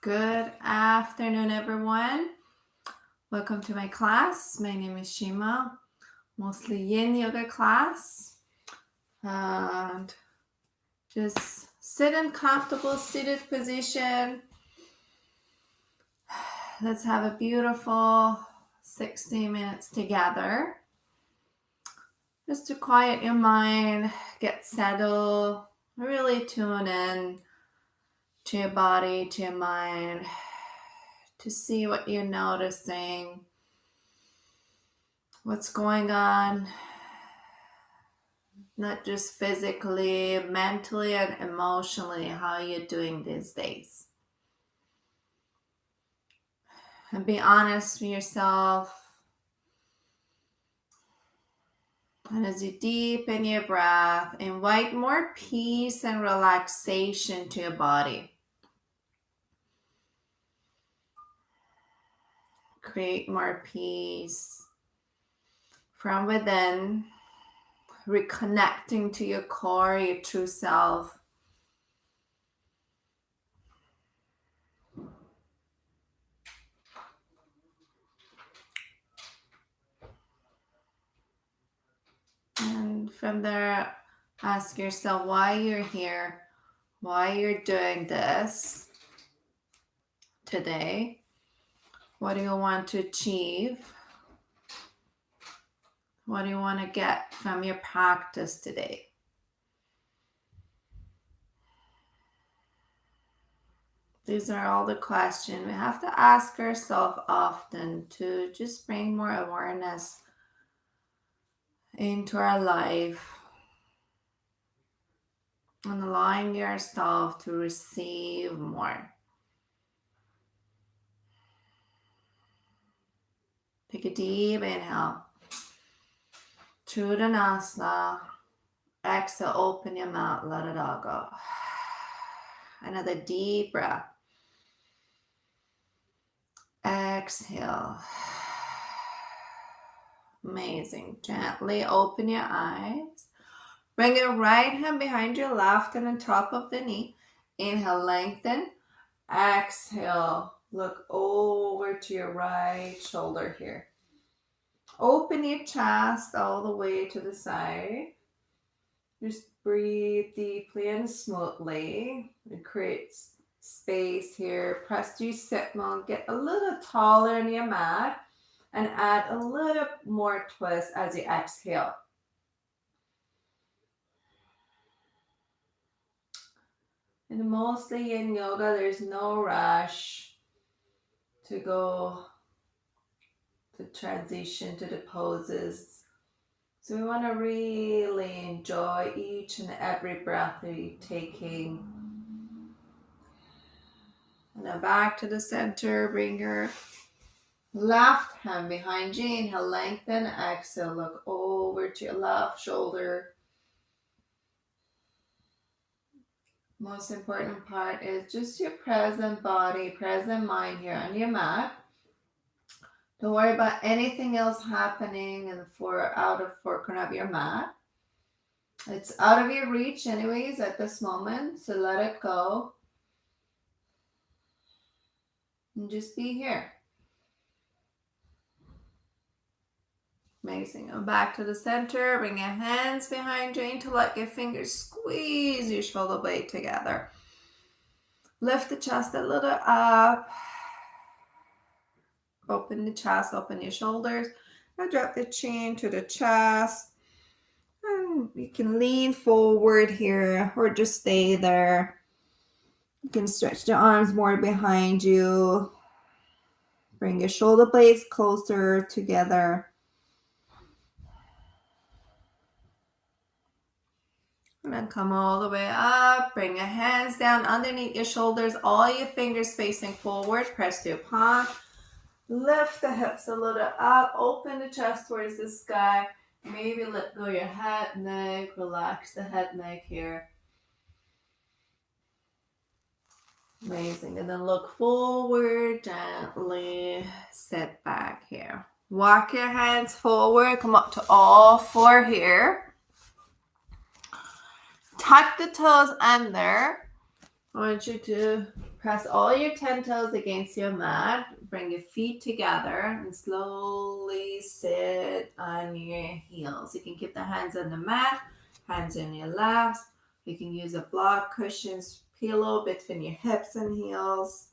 Good afternoon, everyone. Welcome to my class. My name is Shima, mostly Yin Yoga class. And just sit in comfortable seated position. Let's have a beautiful 60 minutes together. Just to quiet your mind, get settled, really tune in to your body, to your mind, to see what you're noticing, what's going on, not just physically, mentally, and emotionally, how you're doing these days. And be honest with yourself. And as you deepen your breath, invite more peace and relaxation to your body. Create more peace from within, reconnecting to your core, your true self. And from there, ask yourself why you're here, why you're doing this today. What do you want to achieve? What do you want to get from your practice today? These are all the questions we have to ask ourselves often to just bring more awareness into our life and allowing yourself to receive more. Take a deep inhale through the nostril. Exhale, open your mouth, let it all go. Another deep breath. Exhale. Amazing. Gently open your eyes. Bring your right hand behind your left and on top of the knee. Inhale, lengthen. Exhale, look over to your right shoulder here. Open your chest all the way to the side. Just breathe deeply and smoothly. It creates space here. Press to sit mode. Get a little taller in your mat and add a little more twist as you exhale. And mostly in yoga, there's no rush to go to transition to the poses. So we want to really enjoy each and every breath that you're taking. And then back to the center. Bring your left hand behind you. Inhale, lengthen. Exhale, look over to your left shoulder. Most important part is just your present body, present mind here on your mat. Don't worry about anything else happening in the outer four corner of your mat. It's out of your reach anyways at this moment, so let it go. And just be here. Amazing. Go back to the center. Bring your hands behind you. Interlock your fingers. Squeeze your shoulder blade together. Lift the chest a little up. Open the chest, open your shoulders. Now drop the chin to the chest. And you can lean forward here or just stay there. You can stretch the arms more behind you. Bring your shoulder blades closer together. And then come all the way up. Bring your hands down underneath your shoulders. All your fingers facing forward. Press to your palm. Lift the hips a little up. Open the chest towards the sky. Maybe let go your head, neck. Relax the head, neck here. Amazing. And then look forward. Gently sit back here. Walk your hands forward. Come up to all four here. Tuck the toes under. I want you to press all your 10 toes against your mat. Bring your feet together and slowly sit on your heels. You can keep the hands on the mat, hands on your laps. You can use a block, cushions, pillow between your hips and heels.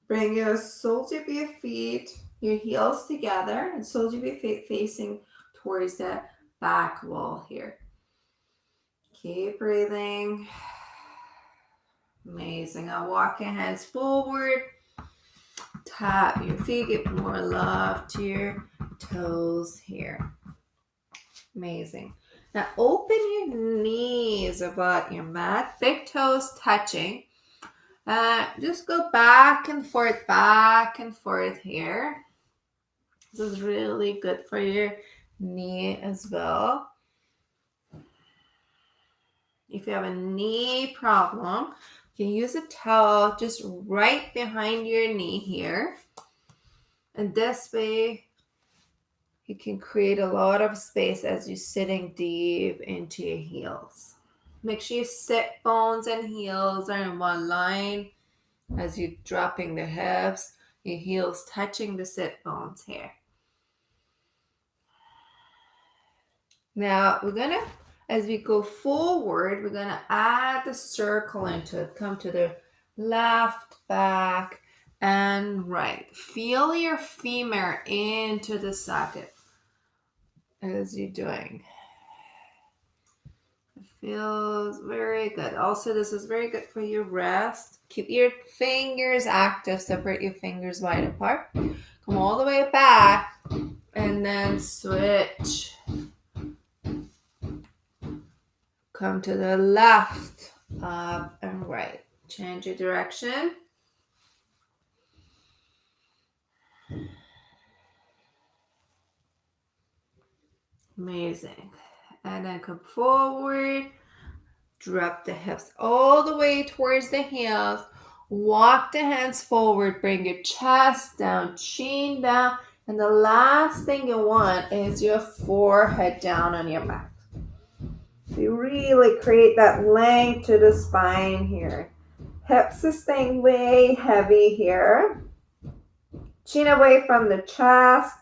Bring your soles of your feet, your heels together, and soles of your feet facing towards the back wall here. Keep breathing. Amazing. I'll walk your hands forward. Tap your feet, give more love to your toes here. Amazing. Now open your knees about your mat, big toes touching. Just go back and forth here. This is really good for your knee as well. If you have a knee problem, you can use a towel just right behind your knee here. And this way, you can create a lot of space as you're sitting deep into your heels. Make sure your sit bones and heels are in one line as you're dropping the hips, your heels touching the sit bones here. Now, as we go forward, we're going to add the circle into it. Come to the left, back, and right. Feel your femur into the socket as you're doing. It feels very good. Also, this is very good for your wrist. Keep your fingers active. Separate your fingers wide apart. Come all the way back and then switch. Come to the left, up and right. Change your direction. Amazing. And then come forward. Drop the hips all the way towards the heels. Walk the hands forward. Bring your chest down, chin down. And the last thing you want is your forehead down on your back. You really create that length to the spine here. Hips are staying way heavy here. Chin away from the chest.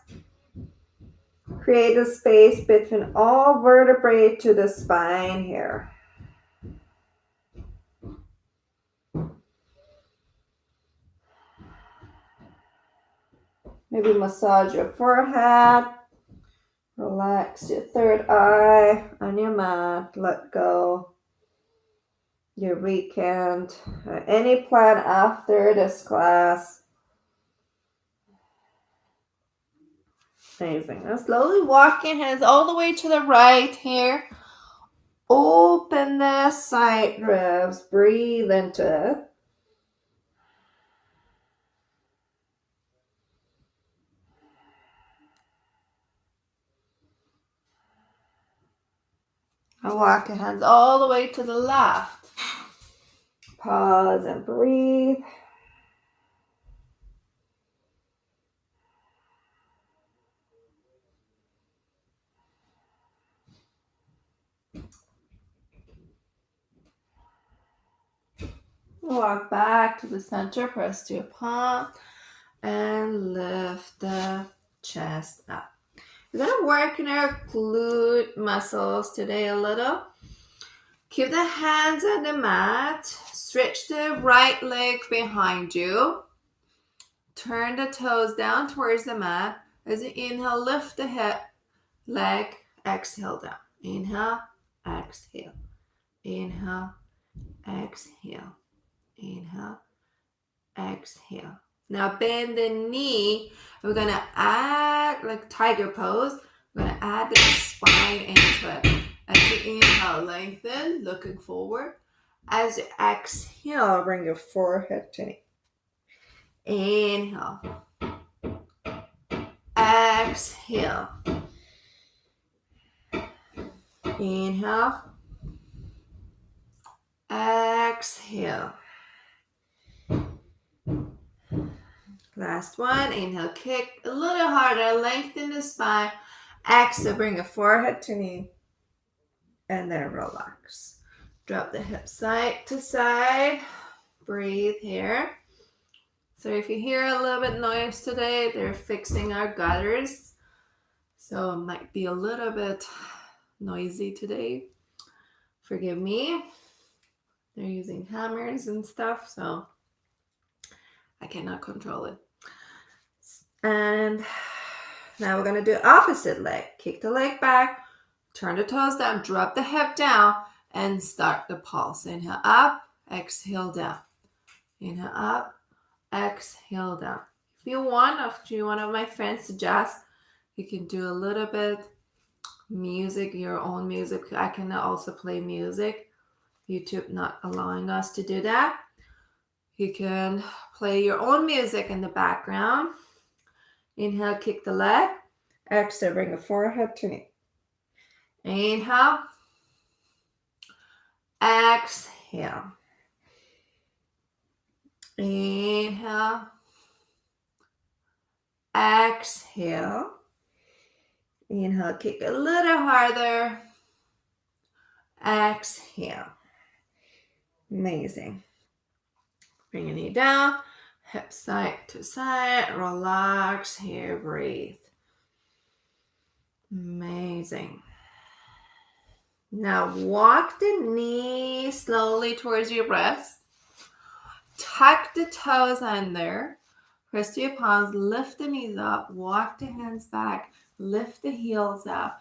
Create a space between all vertebrae to the spine here. Maybe massage your forehead. Relax your third eye on your mat. Let go. Your weekend. Any plan after this class. Amazing. Now slowly walk your hands all the way to the right here. Open the side ribs. Breathe into it. And walk your hands all the way to the left. Pause and breathe. Walk back to the center, press to your palm, and lift the chest up. We're going to work in our glute muscles today a little. Keep the hands on the mat. Stretch the right leg behind you. Turn the toes down towards the mat. As you inhale, lift the hip, leg, exhale down. Inhale, exhale. Inhale, exhale. Inhale, exhale. Now bend the knee. We're going to add, like tiger pose, we're going to add the spine into it. As you inhale, lengthen, looking forward. As you exhale, bring your forehead to knee. Inhale. Exhale. Inhale. Exhale. Last one. Inhale, kick a little harder, lengthen the spine. Exhale, bring your forehead to knee. And then relax. Drop the hips side to side. Breathe here. So if you hear a little bit noise today, they're fixing our gutters. So it might be a little bit noisy today. Forgive me. They're using hammers and stuff, so I cannot control it. And now we're going to do opposite leg. Kick the leg back, turn the toes down, drop the hip down, and start the pulse. Inhale up, exhale down. Inhale up, exhale down. If you want, if one of my friends suggests, you can do a little bit music, your own music. I can also play music. YouTube not allowing us to do that. You can play your own music in the background. Inhale, kick the leg. Exhale, bring the forehead to knee. Inhale. Exhale. Inhale. Exhale. Inhale, kick a little harder. Exhale. Amazing. Bring your knee down, hip side to side, relax here, breathe. Amazing. Now walk the knee slowly towards your breast. Tuck the toes under. Press your palms, lift the knees up, walk the hands back, lift the heels up,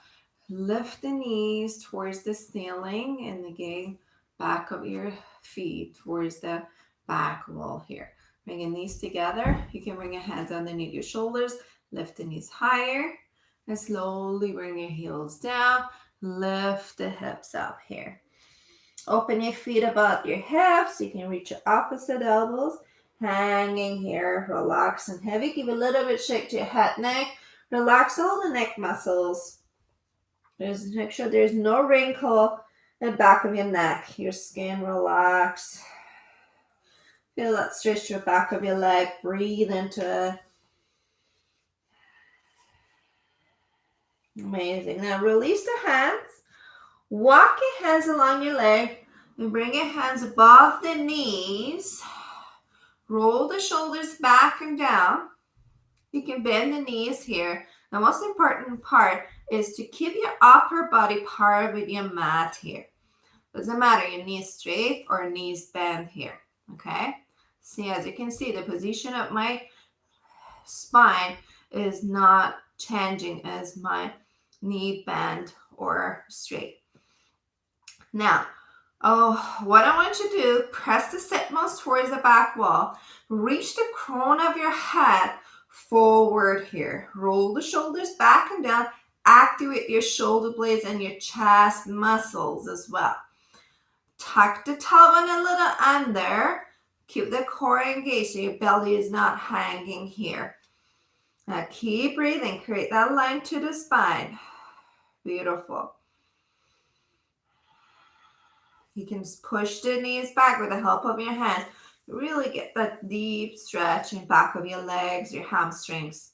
lift the knees towards the ceiling, and again, back of your feet towards the back wall here. Bring your knees together. You can bring your hands underneath your shoulders, lift the knees higher, and slowly bring your heels down, lift the hips up here. Open your feet about your hips. You can reach your opposite elbows. Hanging here, relax and heavy. Give a little bit shake to your head, neck. Relax all the neck muscles. Just make sure there's no wrinkle in the back of your neck. Your skin relax. Feel that stretch to the back of your leg. Breathe into it. Amazing. Now release the hands. Walk your hands along your leg and bring your hands above the knees. Roll the shoulders back and down. You can bend the knees here. The most important part is to keep your upper body parallel with your mat here. Doesn't matter, your knees straight or knees bent here. Okay? See, as you can see, the position of my spine is not changing as my knee bent or straight. Now, what I want you to do, press the sit bones towards the back wall. Reach the crown of your head forward here. Roll the shoulders back and down. Activate your shoulder blades and your chest muscles as well. Tuck the tailbone a little under. Keep the core engaged so your belly is not hanging here. Now keep breathing. Create that line to the spine. Beautiful. You can push the knees back with the help of your hands. Really get that deep stretch in back of your legs, your hamstrings.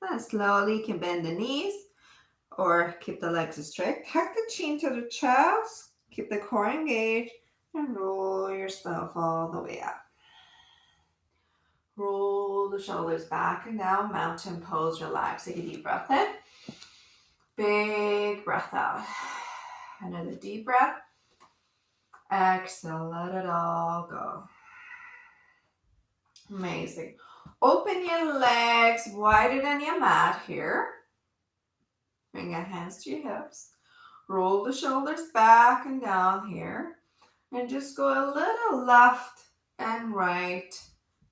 And slowly you can bend the knees or keep the legs straight. Tuck the chin to the chest. Keep the core engaged and roll yourself all the way up. Roll the shoulders back and down. Mountain pose. Relax. Take a deep breath in. Big breath out. Another deep breath. Exhale. Let it all go. Amazing. Open your legs wider than your mat here. Bring your hands to your hips. Roll the shoulders back and down here. And just go a little left and right,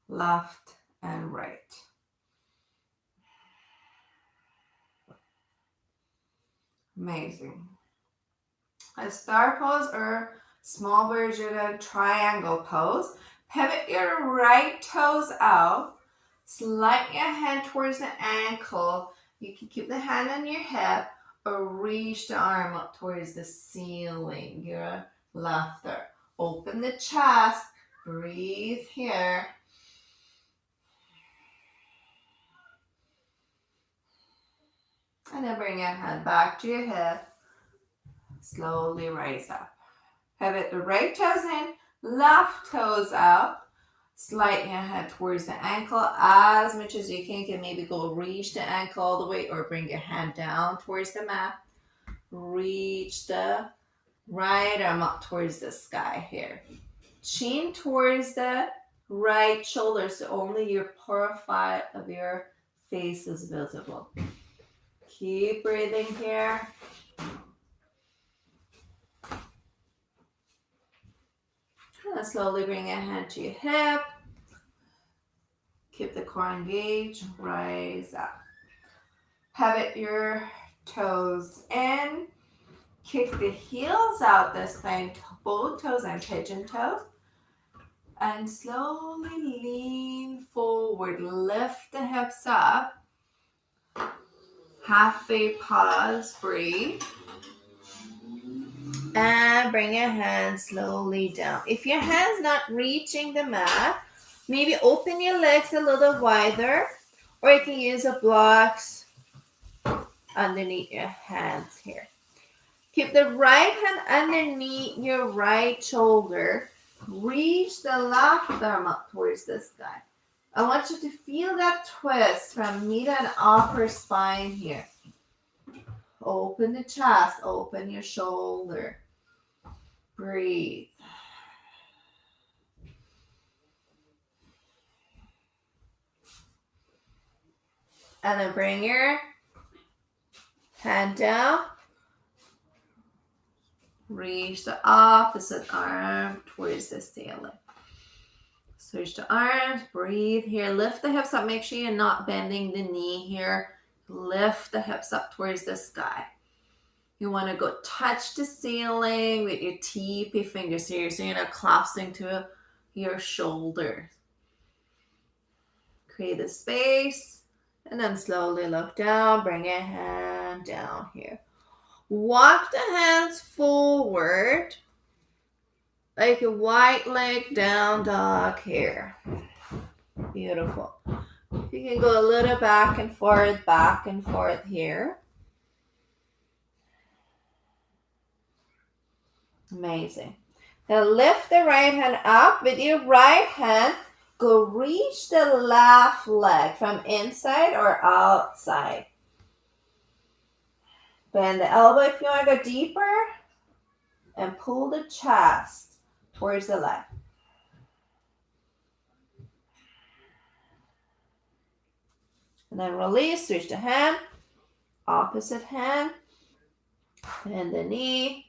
left and right. Amazing. A star pose or small version of triangle pose. Pivot your right toes out. Slide your hand towards the ankle. You can keep the hand on your hip or reach the arm up towards the ceiling. Your left arm. Open the chest. Breathe here. And then bring your hand back to your hip. Slowly rise up. Pivot the right toes in, left toes up. Slide your head towards the ankle as much as you can. You can maybe go reach the ankle all the way or bring your hand down towards the mat. Reach the right arm up towards the sky here. Chin towards the right shoulder, so only your profile of your face is visible. Keep breathing here. And slowly bring your hand to your hip. Keep the core engaged. Rise up. Pivot your toes in. Kick the heels out this time. Both toes and pigeon toes. And slowly lean forward. Lift the hips up. Halfway pause. Breathe. And bring your hands slowly down. If your hand's not reaching the mat, maybe open your legs a little wider, or you can use a blocks underneath your hands here. Keep the right hand underneath your right shoulder. Reach the left arm up towards the sky. I want you to feel that twist from mid and upper spine here. Open the chest, open your shoulder. Breathe. And then bring your hand down. Reach the opposite arm towards the ceiling. Switch the arms. Breathe here. Lift the hips up. Make sure you're not bending the knee here. Lift the hips up towards the sky. You want to go touch the ceiling with your tippy fingers here. So you're not collapsing to your shoulders. Create a space. And then slowly look down. Bring your hand down here. Walk the hands forward. Like a wide leg down dog here. Beautiful. You can go a little back and forth here. Amazing. Now lift the right hand up. With your right hand, go reach the left leg from inside or outside. Bend the elbow if you want to go deeper. And pull the chest towards the leg. And then release, switch the hand. Opposite hand. Bend the knee.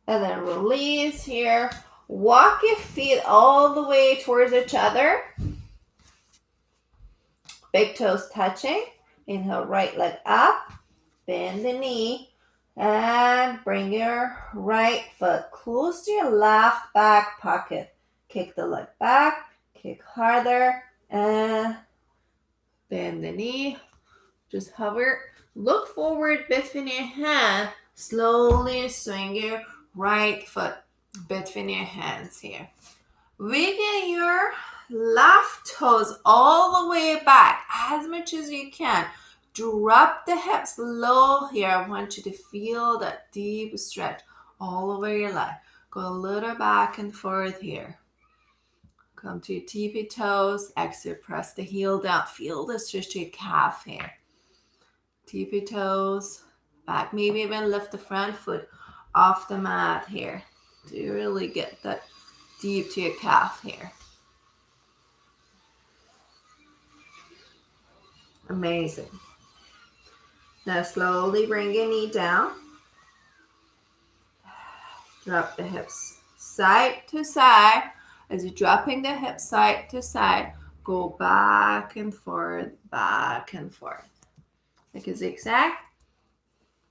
And then release here. Walk your feet all the way towards each other. Big toes touching. Inhale, right leg up. Bend the knee. And bring your right foot close to your left back pocket. Kick the leg back. Kick harder. And bend the knee. Just hover. Look forward between your hands. Slowly swing your right foot between your hands here. Wiggle your left toes all the way back as much as you can. Drop the hips low here. I want you to feel that deep stretch all over your leg. Go a little back and forth here. Come to your tippy toes. Exhale, press the heel down. Feel the stretch to your calf here. Tippy toes. Back. Maybe even lift the front foot off the mat here. To really get that deep to your calf here. Amazing. Now slowly bring your knee down. Drop the hips side to side. As you're dropping the hips side to side, go back and forth, back and forth. Like a zigzag.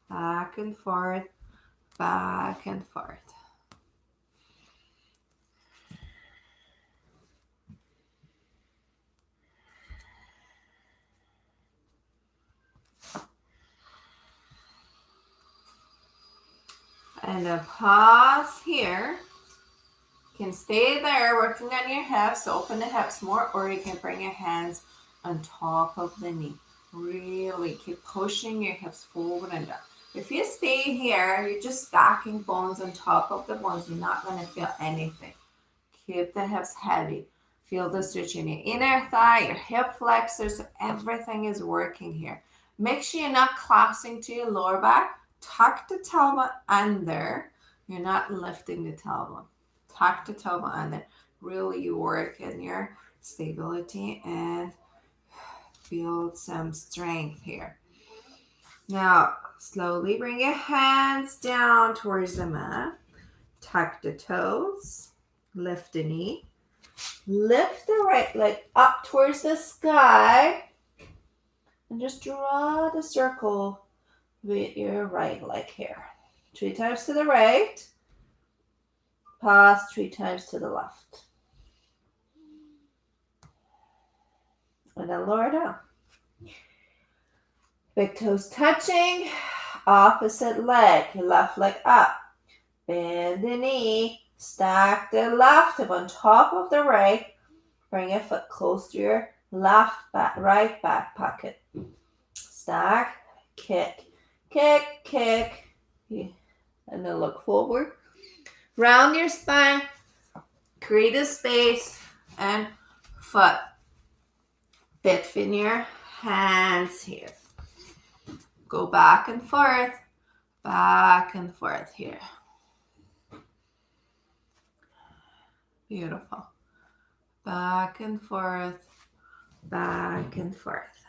Back and forth, back and forth. And then pause here. You can stay there working on your hips. Open the hips more, or you can bring your hands on top of the knee. Really keep pushing your hips forward and down. If you stay here, you're just stacking bones on top of the bones. You're not going to feel anything. Keep the hips heavy. Feel the stretch in your inner thigh, your hip flexors. Everything is working here. Make sure you're not collapsing to your lower back. Tuck the tailbone under. You're not lifting the tailbone. Tuck the tailbone under. Really work in your stability and build some strength here. Now, slowly bring your hands down towards the mat. Tuck the toes. Lift the knee. Lift the right leg up towards the sky. And just draw the circle with your right leg here. 3 times to the right. Pause 3 times to the left. And then lower down. Big toes touching. Opposite leg. Your left leg up. Bend the knee. Stack the left hip on top of the right. Bring your foot close to your left back, right back pocket. Stack, kick, kick, kick. And then look forward. Round your spine. Create a space and foot. Between your hands here. Go back and forth here. Beautiful. Back and forth, back and forth.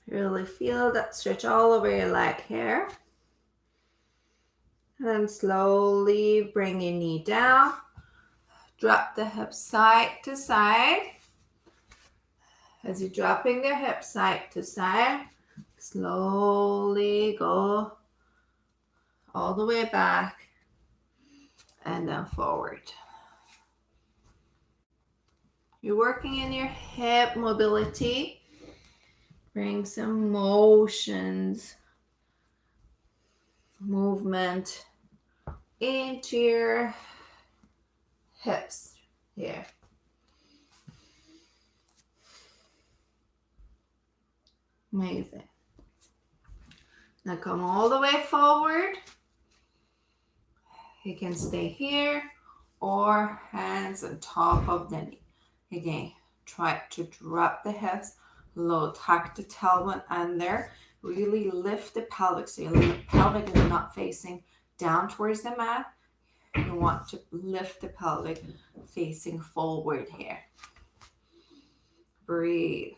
Really feel that stretch all over your leg here. And then slowly bring your knee down. Drop the hips side to side. As you're dropping the hips side to side, slowly go all the way back and then forward. You're working in your hip mobility. Bring some motions, movement into your hips here. Amazing. Now come all the way forward. You can stay here or hands on top of the knee. Again, try to drop the hips low. Tuck the tailbone under. Really lift the pelvic so your pelvic is not facing down towards the mat. You want to lift the pelvic facing forward here. Breathe.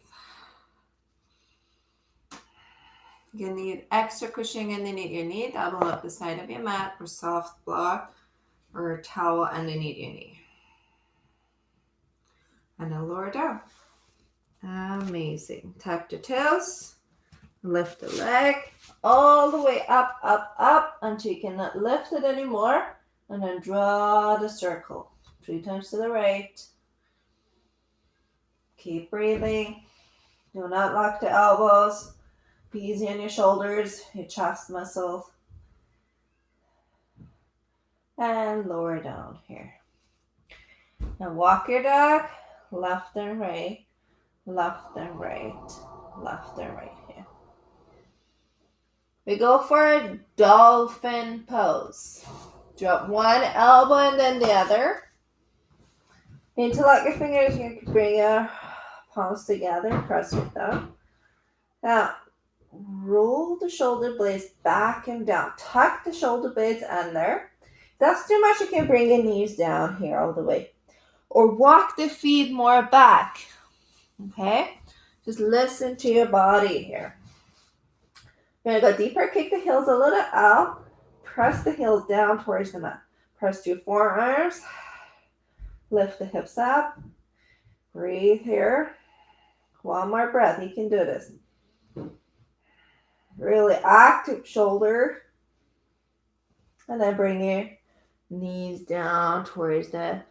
You need extra cushioning underneath your knee. Double up the side of your mat or soft block or a towel underneath your knee. And then lower down. Amazing. Tuck the toes. Lift the leg all the way up, up, up until you cannot lift it anymore. And then draw the circle. 3 times to the right. Keep breathing. Do not lock the elbows. Be easy on your shoulders, your chest muscles. And lower down here. Now walk your dog. Left and right. Left and right. Left and right here. We go for Dolphin Pose. Drop one elbow and then the other. Interlock your fingers. You can bring your palms together. Cross your thumb. Now, roll the shoulder blades back and down. Tuck the shoulder blades under. If that's too much, you can bring your knees down here all the way. Or walk the feet more back. Okay? Just listen to your body here. You're going to go deeper. Kick the heels a little out. Press the heels down towards the mat. Press your forearms. Lift the hips up. Breathe here. One more breath. You can do this. Really active shoulder. And then bring your knees down towards the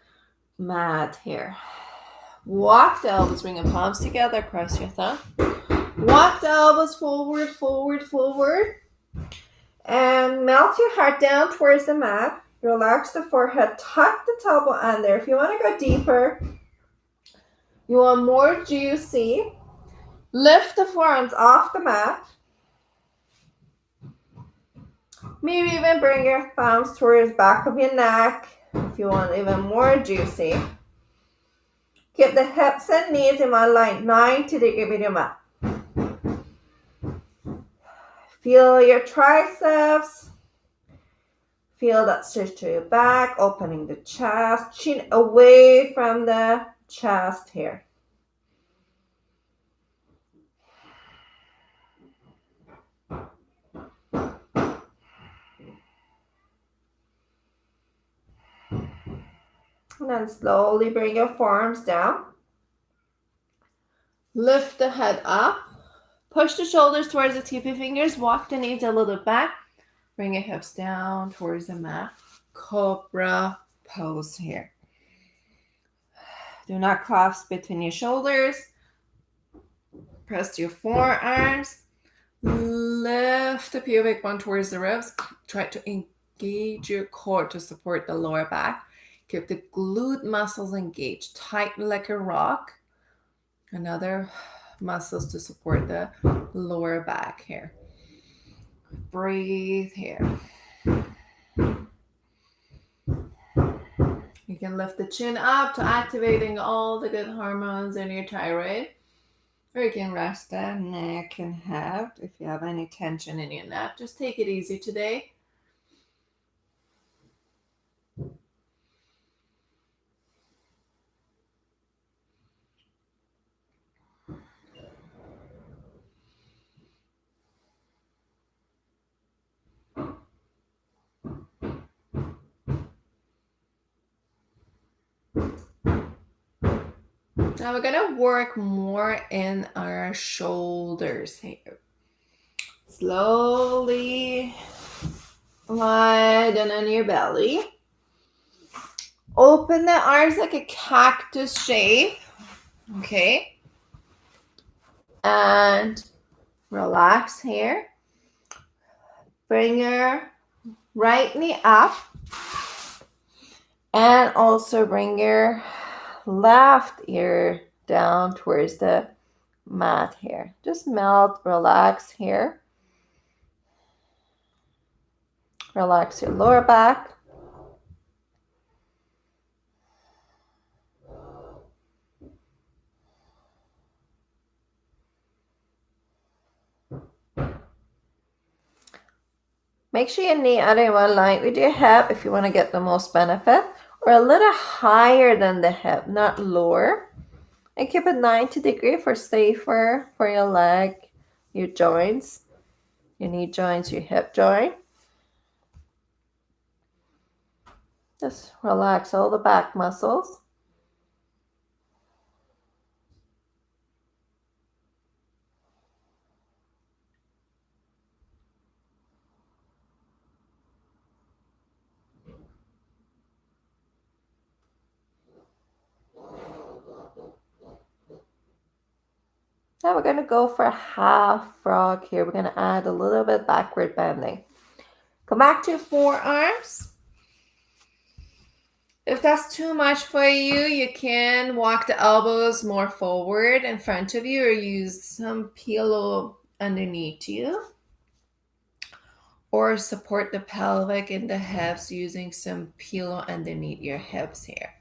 mat here. Walk the elbows, bring your palms together, cross your thumb. Walk the elbows forward, forward, forward. And melt your heart down towards the mat. Relax the forehead, tuck the tailbone under. If you want to go deeper, You want more juicy? Lift the forearms off the mat. Maybe even bring your thumbs towards the back of your neck if you want even more juicy. Keep the hips and knees in one line, 90-degree with your mat. Feel your triceps. Feel that stretch to your back, opening the chest, chin away from the chest here. And then slowly bring your forearms down. Lift the head up. Push the shoulders towards the tip of your fingers. Walk the knees a little back. Bring your hips down towards the mat. Cobra Pose here. Do not clasp between your shoulders. Press your forearms. Lift the pubic bone towards the ribs. Try to engage your core to support the lower back. Keep the glute muscles engaged, tight like a rock. Another muscles to support the lower back here. Breathe here. You can lift the chin up to activating all the good hormones in your thyroid. Or you can rest the neck and head if you have any tension in your neck. Just take it easy today. Now we're going to work more in our shoulders here. Slowly lie down on your belly. Open the arms like a cactus shape. Okay. And relax here. Bring your right knee up. And also bring your left ear down towards the mat here. Just melt, relax here. Relax your lower back. Make sure your knee are in one line with your hip if you want to get the most benefit, or a little higher than the hip, not lower. And keep it 90 degrees for safer for your leg, your joints, your knee joints, your hip joint. Just relax all the back muscles. Now we're going to go for a half frog here. We're going to add a little bit backward bending. Come back to forearms. If that's too much for you, you can walk the elbows more forward in front of you or use some pillow underneath you. Or support the pelvic and the hips using some pillow underneath your hips here.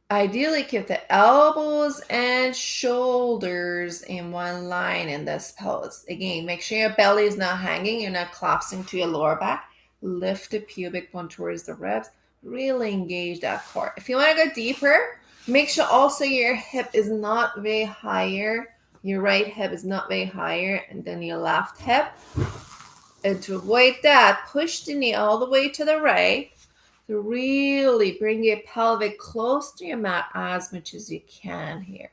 Ideally, keep the elbows and shoulders in one line in this pose. Again, make sure your belly is not hanging. You're not collapsing to your lower back. Lift the pubic bone towards the ribs. Really engage that core. If you want to go deeper, make sure also your hip is not way higher. Your right hip is not way higher than your left hip. And to avoid that, push the knee all the way to the right. To really bring your pelvic close to your mat as much as you can here.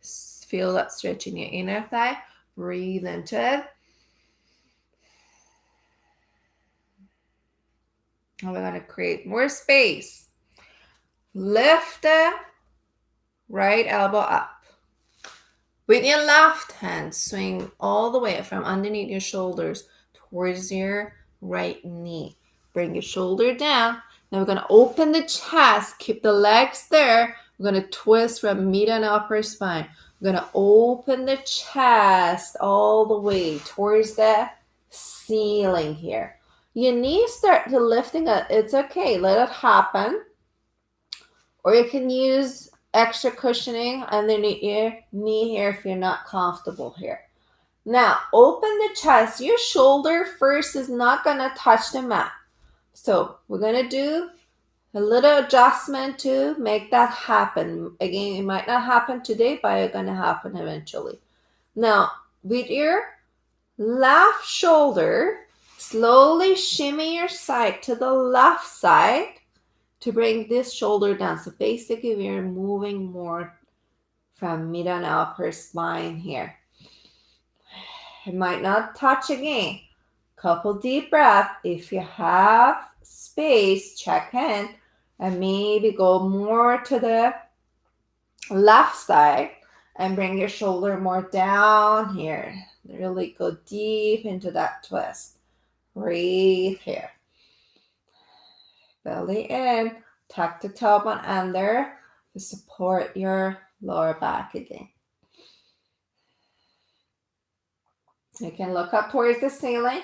Feel that stretch in your inner thigh. Breathe into it. And we're going to create more space. Lift the right elbow up. With your left hand, swing all the way from underneath your shoulders towards your right knee. Bring your shoulder down. Now we're going to open the chest. Keep the legs there. We're going to twist from mid and upper spine. We're going to open the chest all the way towards the ceiling here. Your knees start to lifting up. It's okay. Let it happen. Or you can use extra cushioning underneath your knee here if you're not comfortable here. Now, open the chest. Your shoulder first is not going to touch the mat. So we're going to do a little adjustment to make that happen. Again, it might not happen today, but it's going to happen eventually. Now, with your left shoulder, slowly shimmy your side to the left side to bring this shoulder down. So basically, we're moving more from mid and upper spine here. It might not touch again. Couple deep breaths. If you have space, check in and maybe go more to the left side and bring your shoulder more down here. Really go deep into that twist. Breathe here. Belly in. Tuck the tailbone under to support your lower back again. You can look up towards the ceiling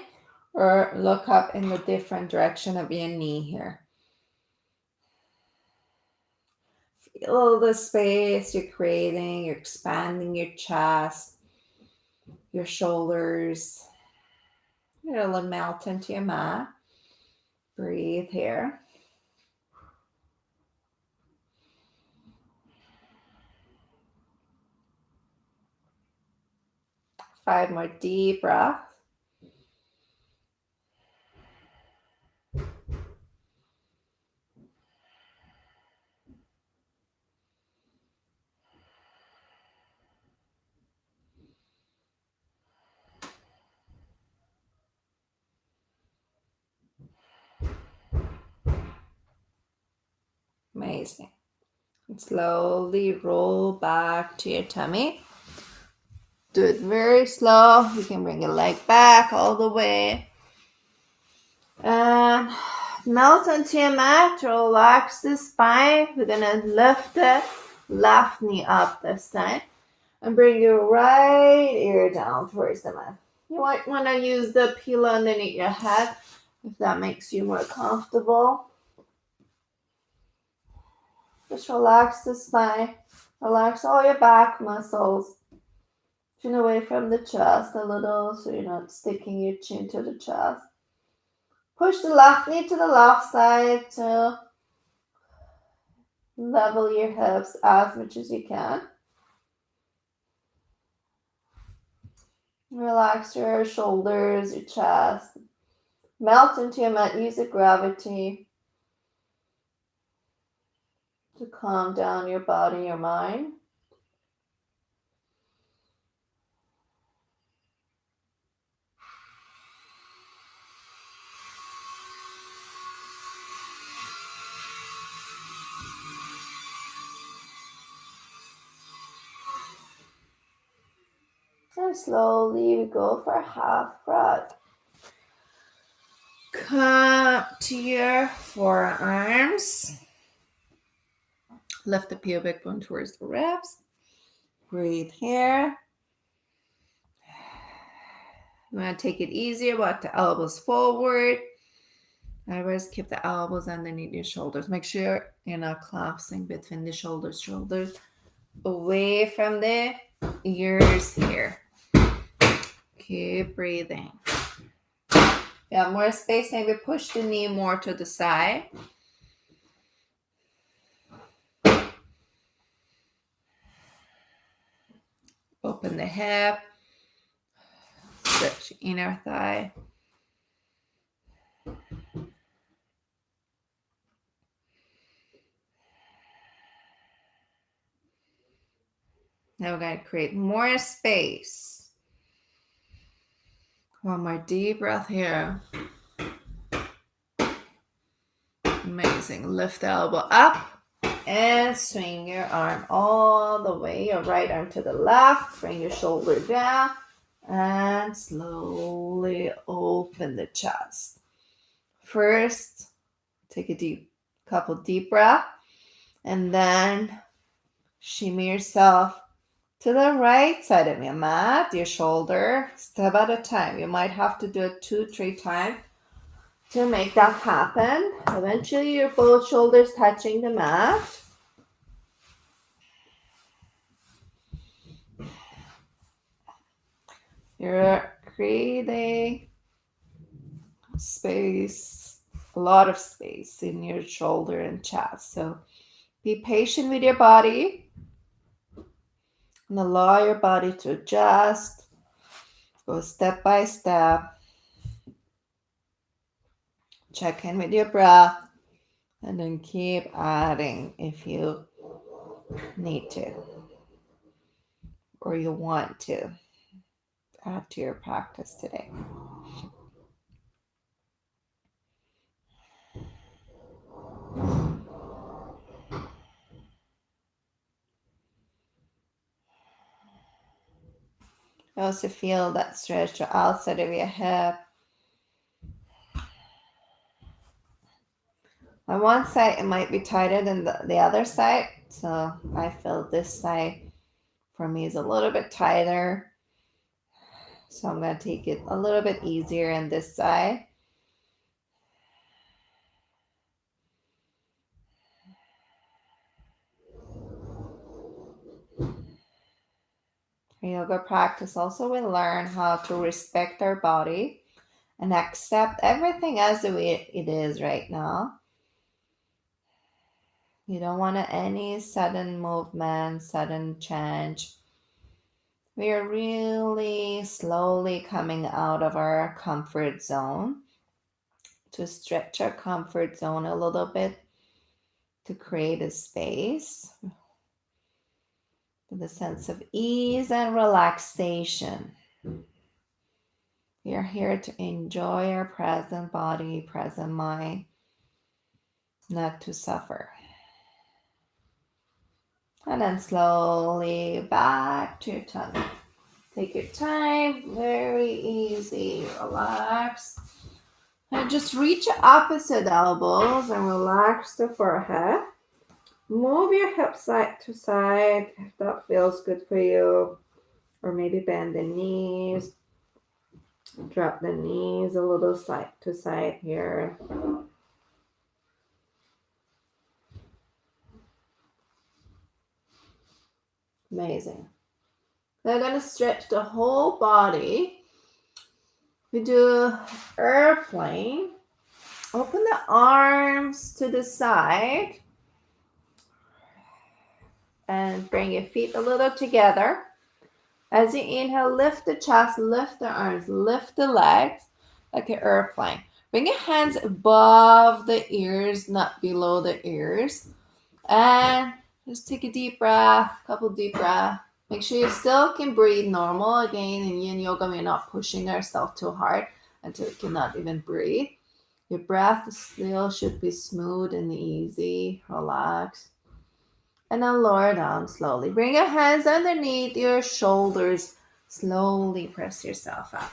or look up in the different direction of your knee here. Feel the space you're creating. You're expanding your chest, your shoulders. It'll melt into your mat. Breathe here. 5 more deep breaths. Amazing. And slowly roll back to your tummy. Do it very slow. You can bring your leg back all the way. And melt onto your mat. Relax the spine. We're going to lift the left knee up this time. And bring your right ear down towards the mat. You might want to use the pillow underneath your head if that makes you more comfortable. Just relax the spine. Relax all your back muscles. Chin away from the chest a little so you're not sticking your chin to the chest. Push the left knee to the left side to level your hips as much as you can. Relax your shoulders, your chest. Melt into your mat. Use the gravity to calm down your body, your mind. And slowly we go for a half breath. Come to your forearms. Lift the pubic bone towards the ribs. Breathe here. You want to take it easier. Walk the elbows forward. Otherwise, keep the elbows underneath your shoulders. Make sure you're not collapsing between the shoulders. Shoulders away from the ears here. Keep breathing. If you have more space, maybe push the knee more to the side. Open the hip. Stretch your inner thigh. Now we're going to create more space. One more deep breath here. Amazing. Lift the elbow up and swing your arm all the way. Your right arm to the left. Bring your shoulder down and slowly open the chest. First, take a couple deep breaths and then Shimmy yourself to the right side of your mat, your shoulder, step at a time. You might have to do it 2-3 times to make that happen. Eventually, your both shoulders touching the mat. You're creating space, a lot of space in your shoulder and chest. So be patient with your body and allow your body to adjust. Go step by step. Check in with your breath and then keep adding if you need to or you want to add to your practice today. Also feel that stretch to outside of your hip. On one side, it might be tighter than the other side. So I feel this side for me is a little bit tighter. So I'm going to take it a little bit easier on this side. In yoga practice, also we learn how to respect our body and accept everything as the way it is right now. You don't want any sudden movement, sudden change. We are really slowly coming out of our comfort zone to stretch our comfort zone a little bit to create a space with a sense of ease and relaxation. We are here to enjoy our present body, present mind, not to suffer. And then slowly back to your tummy. Take your time, very easy, relax. And just reach your opposite elbows and relax the forehead. Move your hips side to side if that feels good for you. Or maybe bend the knees. Drop the knees a little side to side here. Amazing. Now I'm going to stretch the whole body. We do airplane. Open the arms to the side. And bring your feet a little together. As you inhale, lift the chest, lift the arms, lift the legs like an airplane. Bring your hands above the ears, not below the ears. And just take a deep breath, couple deep breaths. Make sure you still can breathe normal. Again, in Yin Yoga, we're not pushing ourselves too hard until we cannot even breathe. Your breath still should be smooth and easy, relaxed. And then lower down slowly. Bring your hands underneath your shoulders. Slowly press yourself up.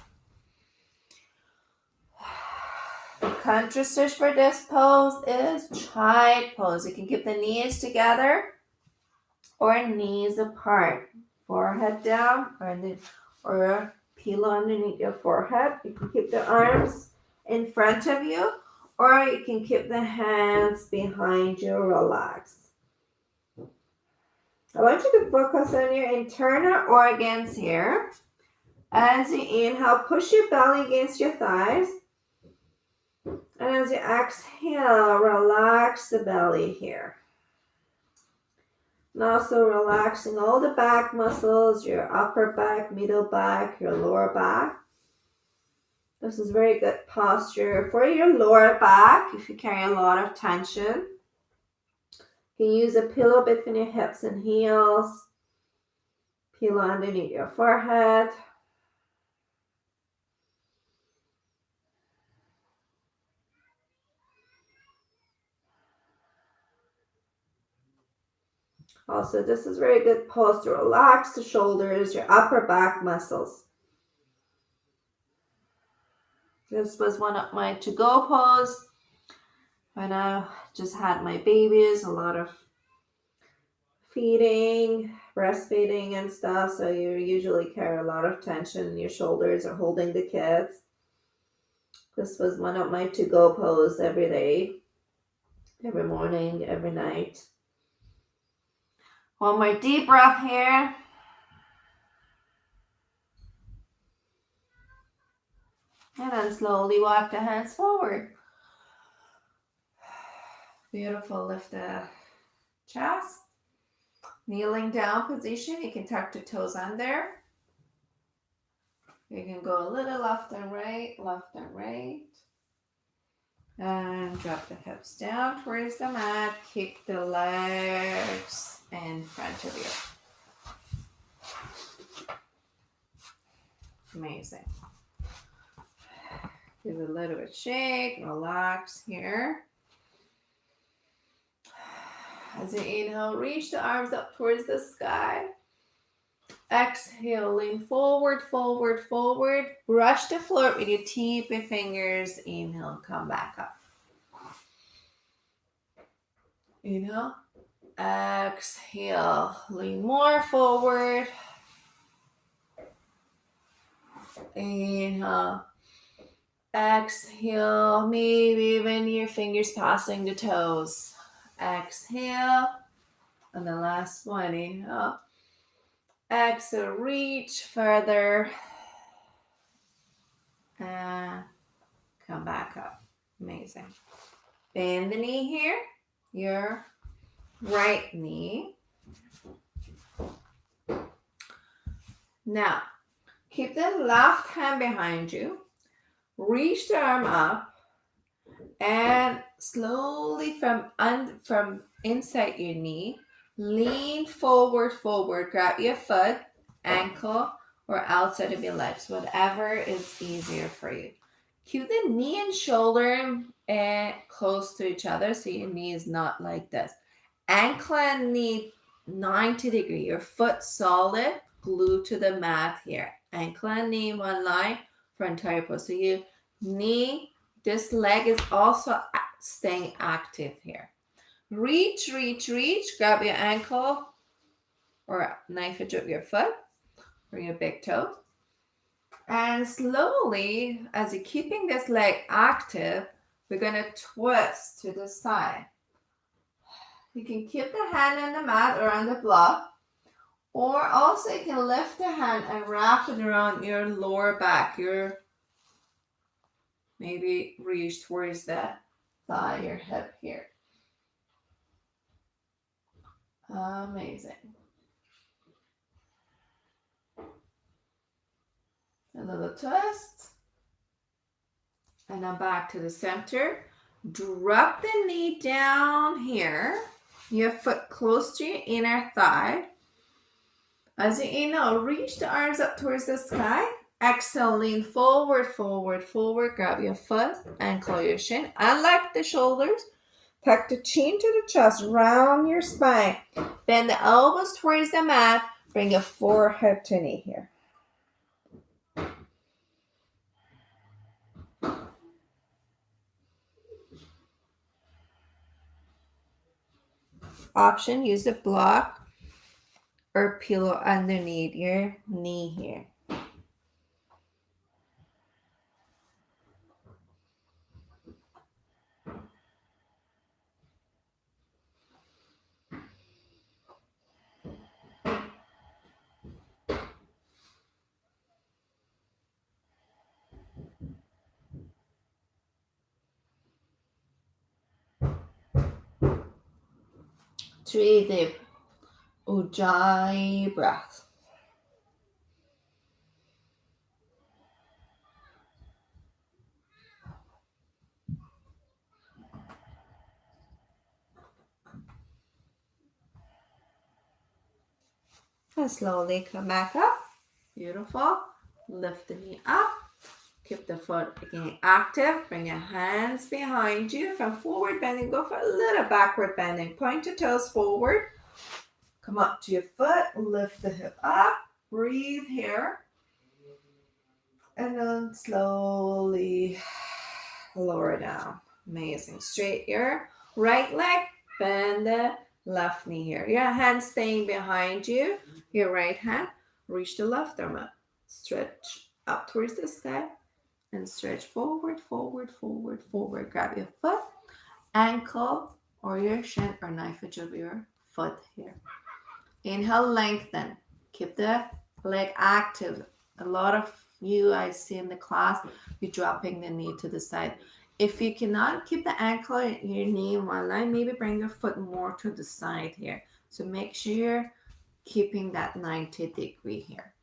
The contra stretch for this pose is child pose. You can keep the knees together or knees apart. Forehead down or pillow underneath your forehead. You can keep the arms in front of you or you can keep the hands behind you. Relax. I want you to focus on your internal organs here. As you inhale, push your belly against your thighs. And as you exhale, relax the belly here. And also relaxing all the back muscles, your upper back, middle back, your lower back. This is very good posture for your lower back if you carry a lot of tension. You can use a pillow between your hips and heels. Pillow underneath your forehead. Also, this is very good pose to relax the shoulders, your upper back muscles. This was one of my to-go pose when I just had my babies. A lot of feeding, breastfeeding and stuff, so you usually carry a lot of tension in your shoulders or holding the kids. This was one of my to-go pose every day, every morning, every night. One more deep breath here. And then slowly walk the hands forward. Beautiful. Lift the chest. Kneeling down position. You can tuck the toes under. You can go a little left and right, left and right. And drop the hips down towards the mat. Kick the legs in front of you. Amazing. Give it a little bit shake, relax here. As you inhale, reach the arms up towards the sky. Exhale, lean forward, forward, forward. Brush the floor with your tippy fingers. Inhale, come back up. Inhale. Exhale, lean more forward. Inhale. Exhale, maybe even your fingers passing the toes. Exhale. And the last one, inhale. Exhale, reach further. And come back up. Amazing. Bend the knee here. Your right knee. Now, keep the left hand behind you. Reach the arm up. And slowly from inside your knee, lean forward, forward. Grab your foot, ankle, or outside of your legs, whatever is easier for you. Keep the knee and shoulder close to each other so your knee is not like this. Ankle and knee 90 degree. Your foot solid, glued to the mat here. Ankle and knee one line for entire pose. So your knee, this leg is also staying active here. Reach, reach, reach. Grab your ankle or knife edge of your foot or your big toe. And slowly, as you're keeping this leg active, we're going to twist to the side. You can keep the hand on the mat or on the block. Or also you can lift the hand and wrap it around your lower back. Maybe reach towards the thigh, your hip here. Amazing. A little twist. And then back to the center. Drop the knee down here. Your foot close to your inner thigh. As you inhale, reach the arms up towards the sky. Exhale, lean forward, forward, forward. Grab your foot, ankle your shin. Unlock the shoulders. Tuck the chin to the chest. Round your spine. Bend the elbows towards the mat. Bring your forehead to knee here. Option, use a block or pillow underneath your knee here. Three deep Ujjayi breath. And slowly come back up. Beautiful. Lift the knee up. Keep the foot again active. Bring your hands behind you. From forward bending, go for a little backward bending. Point your toes forward. Come up to your foot. Lift the hip up. Breathe here. And then slowly lower down. Amazing. Straight your right leg. Bend the left knee here. Your hand staying behind you. Your right hand, reach the left arm up. Stretch up towards the sky and stretch forward, forward, forward, forward. Grab your foot, ankle, or your shin or knife edge of your foot here. Inhale, lengthen. Keep the leg active. A lot of you I see in the class, you're dropping the knee to the side. If you cannot keep the ankle and your knee in one line, maybe bring your foot more to the side here. So make sure you're keeping that 90-degree here.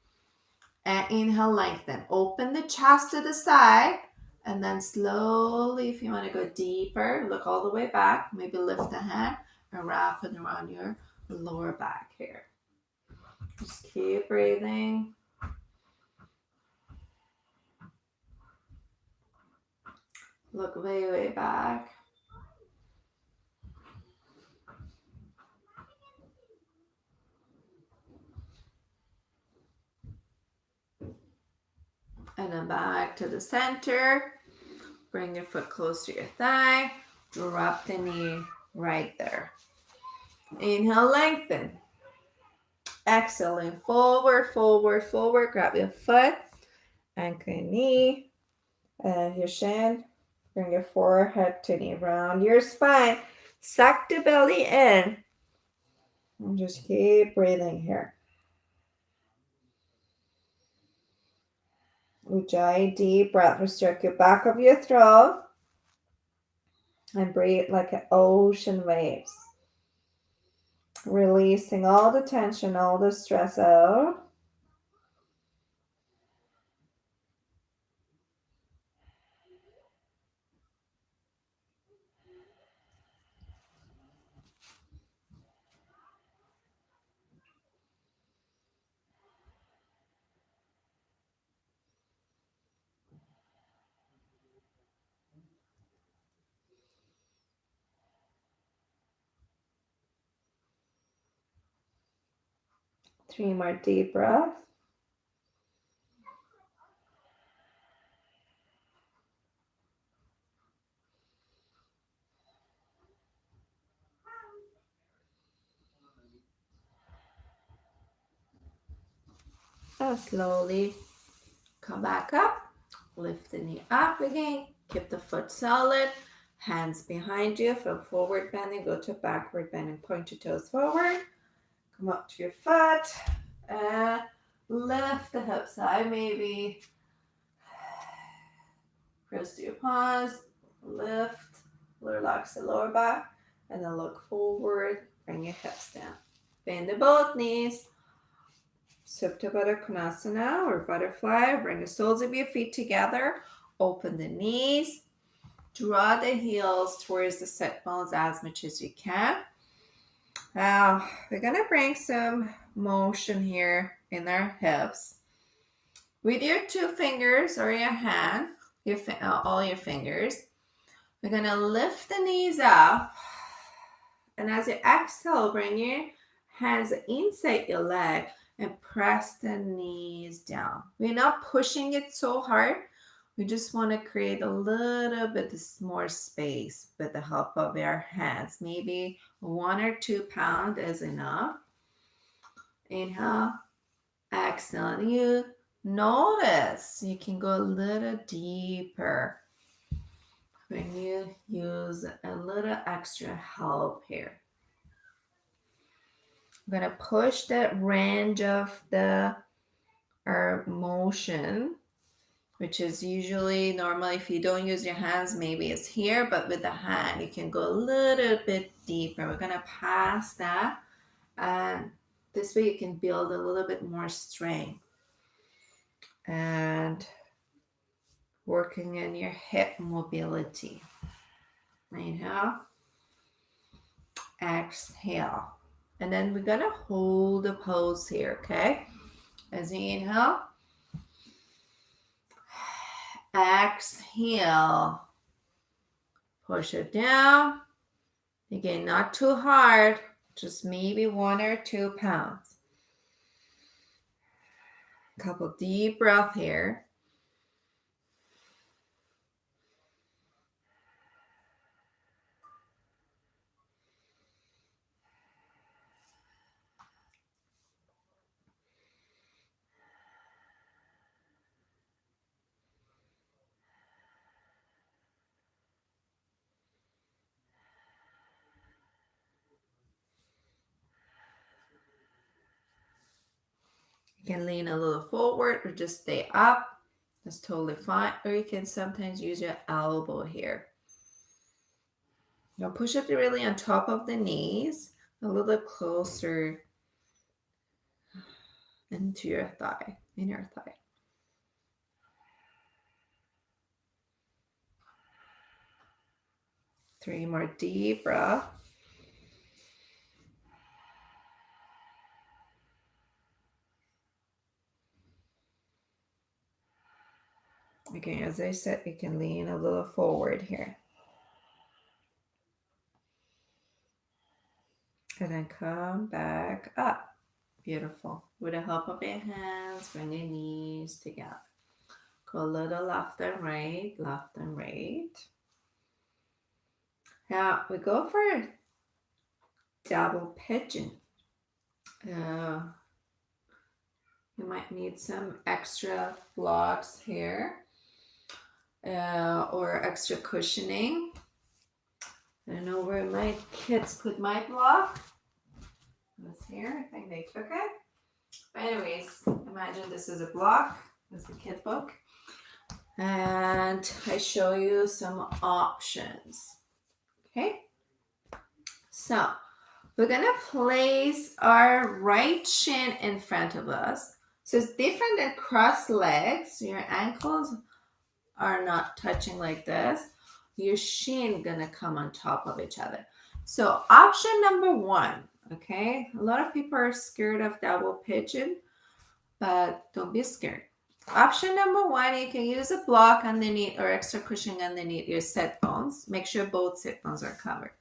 And inhale, lengthen. Open the chest to the side. And then slowly, if you want to go deeper, look all the way back. Maybe lift the hand and wrap it around your lower back here. Just keep breathing. Look way, way back. And then back to the center. Bring your foot close to your thigh. Drop the knee right there. Inhale, lengthen. Exhaling, forward, forward, forward. Grab your foot, anchor your knee, and your shin. Bring your forehead to knee, round your spine. Suck the belly in. And just keep breathing here. Ujjayi, deep breath. Restrict your back of your throat. And breathe like an ocean waves. Releasing all the tension, all the stress out. Three more deep breaths. And slowly come back up. Lift the knee up again. Keep the foot solid. Hands behind you. From forward bending, go to backward bending. Point your toes forward. Come up to your foot. And lift the hips high. Maybe press to your palms. Lift. Relax the lower back. And then look forward. Bring your hips down. Bend the both knees. Supta Baddha Konasana or butterfly. Bring the soles of your feet together. Open the knees. Draw the heels towards the sit bones as much as you can. Now, we're going to bring some motion here in our hips. With your two fingers or your hand, all your fingers, we're going to lift the knees up. And as you exhale, bring your hands inside your leg and press the knees down. We're not pushing it so hard. We just want to create a little bit more space with the help of our hands. Maybe 1 or 2 pounds is enough. Inhale, exhale. You notice you can go a little deeper when you use a little extra help here. I'm going to push that range of our motion, which is usually normally if you don't use your hands, maybe it's here, but with the hand, you can go a little bit deeper. We're going to pass that. And this way you can build a little bit more strength. And working in your hip mobility. Inhale. Exhale. And then we're going to hold the pose here, okay? As you inhale. Exhale. Push it down. Again, not too hard. Just maybe 1 or 2 pounds. Couple deep breaths here. You can lean a little forward or just stay up. That's totally fine. Or you can sometimes use your elbow here. Now push up really on top of the knees, a little closer into your thigh, inner thigh. Three more deep breath. Again, as I said, you can lean a little forward here. And then come back up. Beautiful. With the help of your hands, bring your knees together. Go a little left and right, left and right. Now we go for double pigeon. You might need some extra blocks here or extra cushioning. I don't know where my kids put my block. It was here. I think they took it. But anyways, imagine this is a block. This is the kid book. And I show you some options. Okay. So we're going to place our right shin in front of us. So it's different than cross legs. Your ankles are not touching like this. Your shin gonna come on top of each other. So option number one, okay? A lot of people are scared of double pigeon, but don't be scared. Option number one, you can use a block underneath or extra cushion underneath your sit bones. Make sure both sit bones are covered.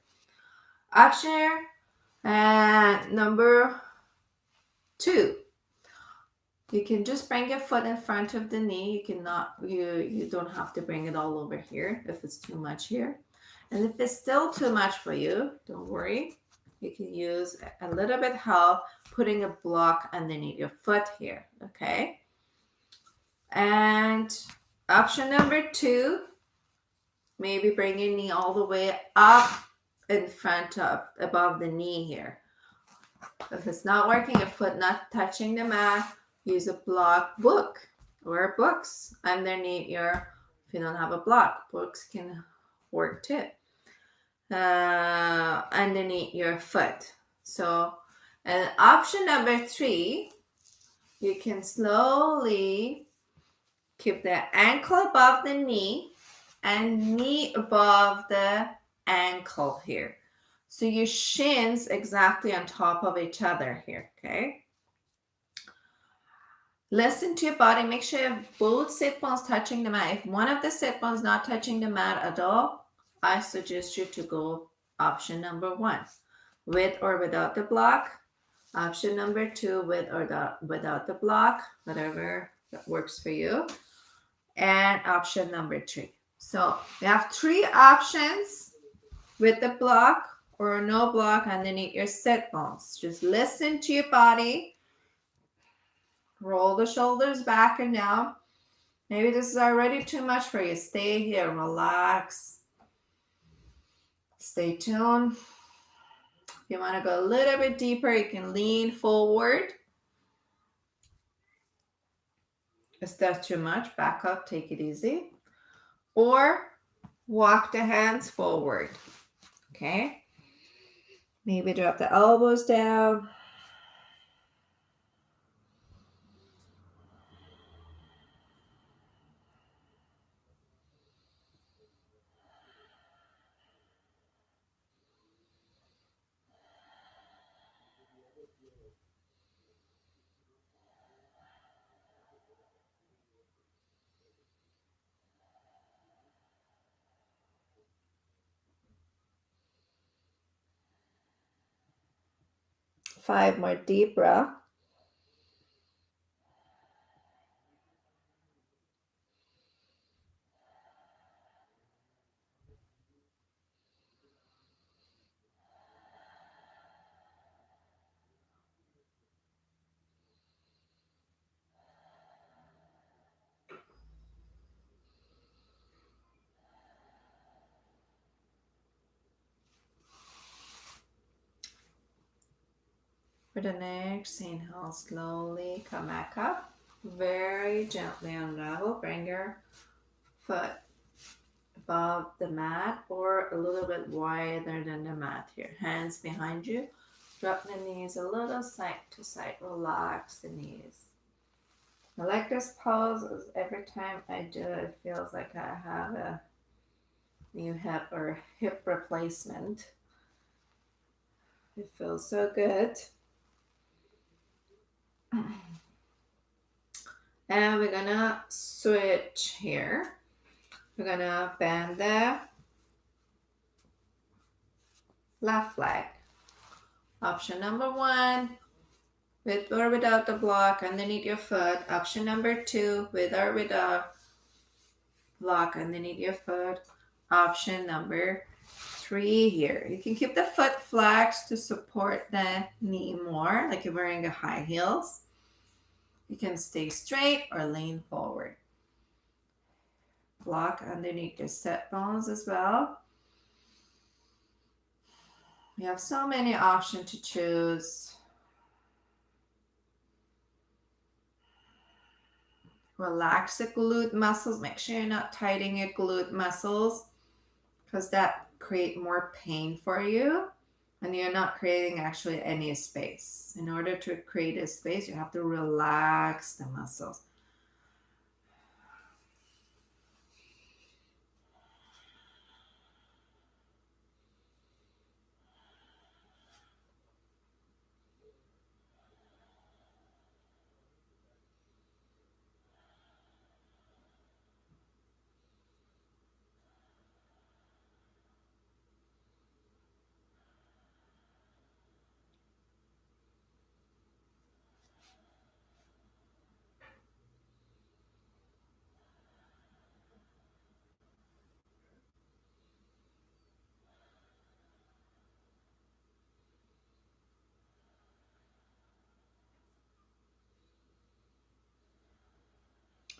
Option number two, you can just bring your foot in front of the knee. You don't have to bring it all over here if it's too much here. And if it's still too much for you, don't worry. You can use a little bit help putting a block underneath your foot here, okay? And option number two, maybe bring your knee all the way up in front of, above the knee here. If it's not working, your foot not touching the mat, use a block book or books underneath your, if you don't have a block, books can work too. Underneath your foot. So, and option number three, you can slowly keep the ankle above the knee and knee above the ankle here. So your shins exactly on top of each other here, okay? Listen to your body. Make sure you have both sit bones touching the mat. If one of the sit bones not touching the mat at all, I suggest you to go option number one, with or without the block. Option number two, with or without the block, whatever that works for you. And option number three. So you have three options with the block or no block underneath your sit bones. Just listen to your body. Roll the shoulders back and down. Maybe this is already too much for you. Stay here, relax. Stay tuned. If you want to go a little bit deeper, you can lean forward. If that's too much, back up, take it easy. Or walk the hands forward. Okay? Maybe drop the elbows down. Five more deep breath. For the next inhale, slowly come back up. Very gently unravel. Bring your foot above the mat or a little bit wider than the mat here. Hands behind you. Drop the knees a little side to side. Relax the knees. I like this pose. Every time I do it, it feels like I have a new hip or hip replacement. It feels so good. And we're gonna switch here. We're gonna bend the left leg. Option number 1, with or without the block underneath your foot. Option number 2, with or without block underneath your foot. Option number 3 here. You can keep the foot flexed to support the knee more, like you're wearing a high heels. You can stay straight or lean forward. Block underneath your sit bones as well. You have so many options to choose. Relax the glute muscles. Make sure you're not tightening your glute muscles because that create more pain for you and you're not creating actually any space. In order to create a space, you have to relax the muscles.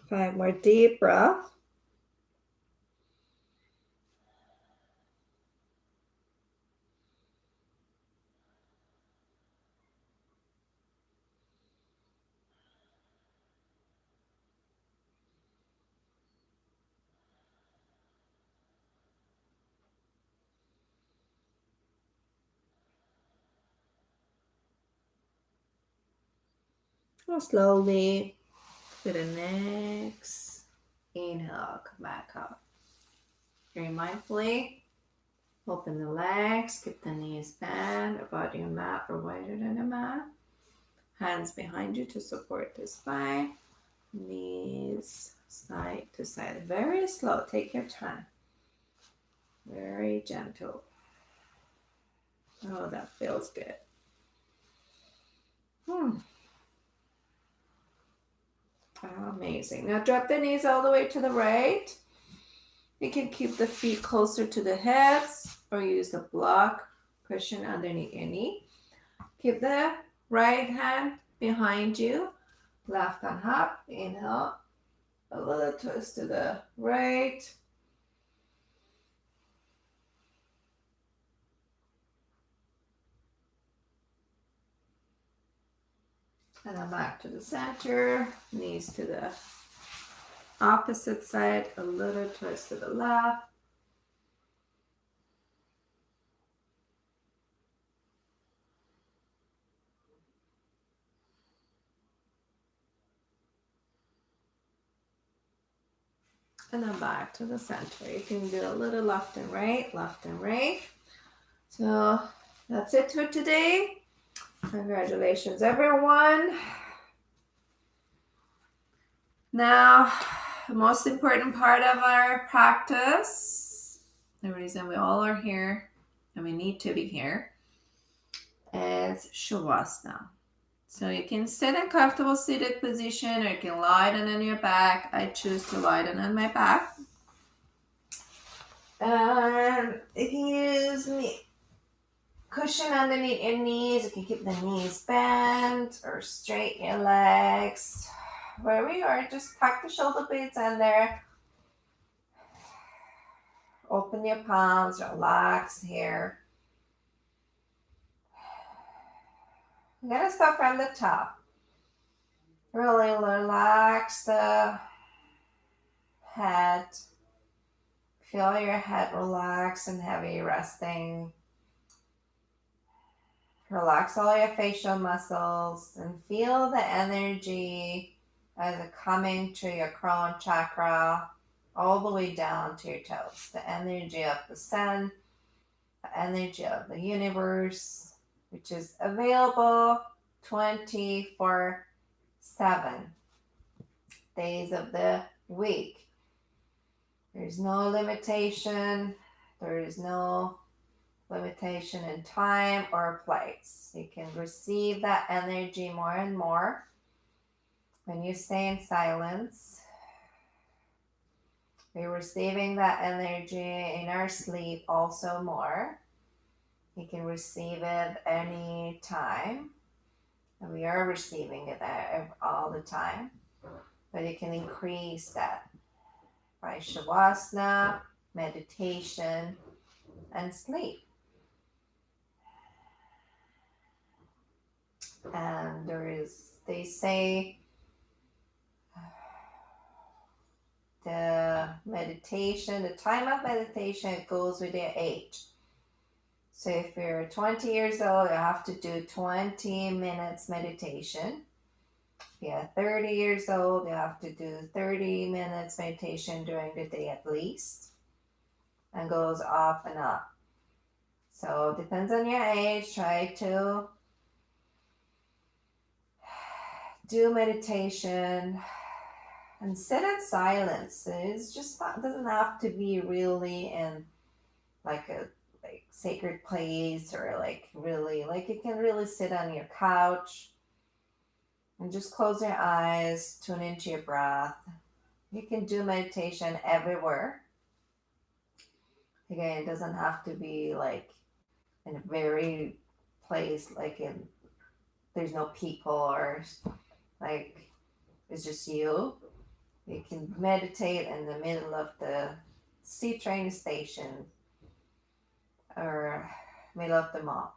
Five more deep breaths. Go slowly to the next inhale, come back up. Very mindfully, open the legs, keep the knees bent, about your mat or wider than the mat. Hands behind you to support the spine. Knees side to side. Very slow, take your time. Very gentle. Oh, that feels good. Amazing. Now drop the knees all the way to the right. You can keep the feet closer to the hips or use the block cushion underneath your knee. Keep the right hand behind you, left on up. Inhale, a little twist to the right. And then back to the center, knees to the opposite side, a little twist to the left. And then back to the center. You can do a little left and right, left and right. So that's it for today. Congratulations, everyone. Now, the most important part of our practice, the reason we all are here and we need to be here, is Shavasana. So you can sit in comfortable seated position or you can lie down on your back. I choose to lie down on my back. And you can use cushion underneath your knees. You can keep the knees bent or straight your legs. Where we are, just tuck the shoulder blades in there. Open your palms, relax here. I'm going to start from the top. Really relax the head. Feel your head relax and heavy resting. Relax all your facial muscles and feel the energy as it coming to your crown chakra all the way down to your toes. The energy of the sun, the energy of the universe, which is available 24/7 days of the week. There's no limitation. There is no limitation in time or place. You can receive that energy more and more when you stay in silence. We're receiving that energy in our sleep also more. You can receive it any time, and we are receiving it all the time. But you can increase that by shavasana, meditation, and sleep. And they say the time of meditation, it goes with your age. So if you're 20 years old, you have to do 20 minutes meditation. If you're 30 years old, you have to do 30 minutes meditation during the day at least. And goes up and up. So it depends on your age. Try to do meditation and sit in silence. It's just not, doesn't have to be really in like a sacred place or really you can really sit on your couch and just close your eyes, tune into your breath. You can do meditation everywhere. Again, it doesn't have to be like in a very place there's no people or like it's just you. You can meditate in the middle of the C train station or middle of the mall.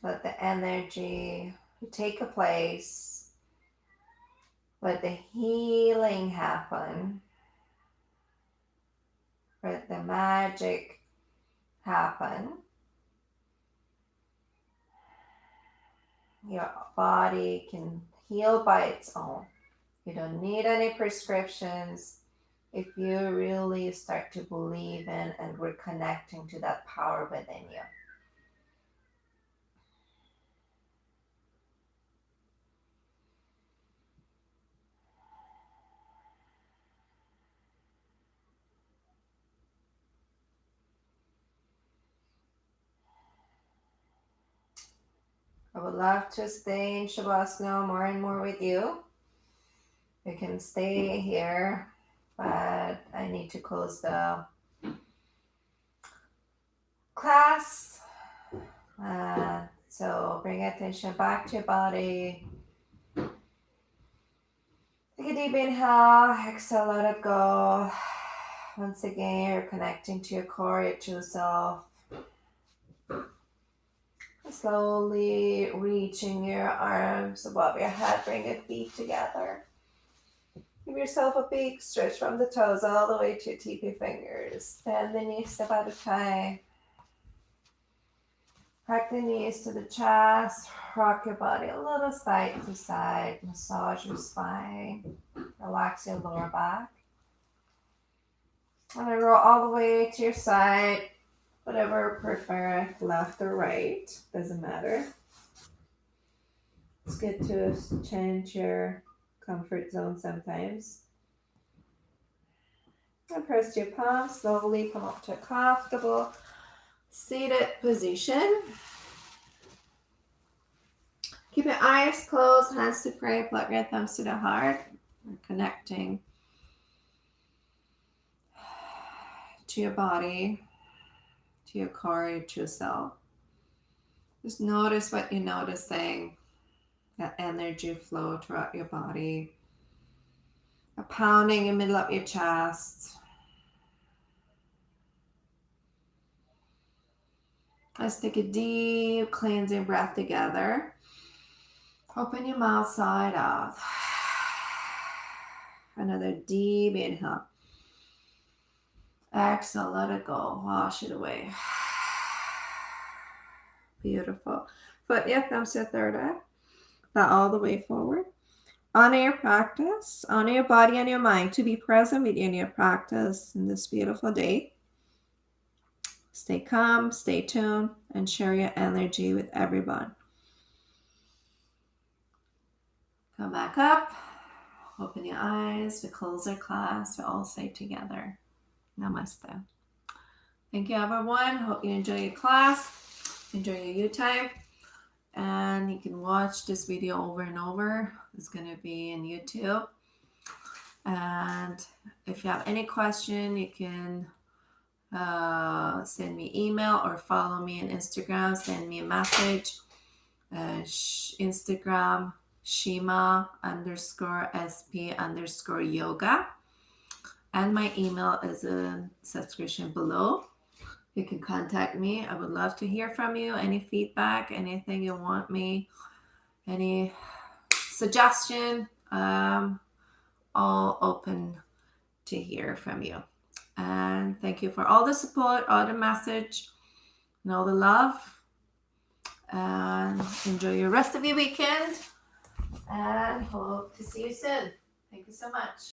Let the energy take a place. Let the healing happen. Let the magic happen. Your body can heal by its own. You don't need any prescriptions if you really start to believe in and reconnecting to that power within you. I would love to stay in Shavasana more and more with you. You can stay here, but I need to close the class. So bring attention back to your body. Take a deep inhale, exhale, let it go. Once again, you're connecting to your core, your true self. Slowly reaching your arms above your head, bring your feet together. Give yourself a big stretch from the toes all the way to your tippy fingers. Bend the knees, step out of time. Crack the knees to the chest. Rock your body a little side to side. Massage your spine. Relax your lower back. And then roll all the way to your side. Whatever prefer, left or right. Doesn't matter. It's good to change your comfort zone sometimes. And press your palms. Slowly come up to a comfortable seated position. Keep your eyes closed, hands to prayer, plug your thumbs to the heart. We're connecting to your body, your core, your true self. Just notice what you're noticing. that energy flow throughout your body. A pounding in the middle of your chest. Let's take a deep cleansing breath together. Open your mouth side out. Another deep inhale. Exhale, let it go. Wash it away. Beautiful. Foot your thumbs to third eye. That all the way forward. Honor your practice. Honor your body and your mind to be present within your practice in this beautiful day. Stay calm, stay tuned, and share your energy with everyone. Come back up. Open your eyes. We close our class. We all say together, Namaste. Thank you, everyone. Hope you enjoy your class. Enjoy your you time. And you can watch this video over and over. It's going to be in YouTube. And if you have any question, you can send me email or follow me on Instagram. Send me a message. Instagram, Shima _SP _yoga. And my email is in subscription below. You can contact me. I would love to hear from you. Any feedback, anything you want me, any suggestion, all open to hear from you. And thank you for all the support, all the message, and all the love. And enjoy your rest of your weekend. And hope to see you soon. Thank you so much.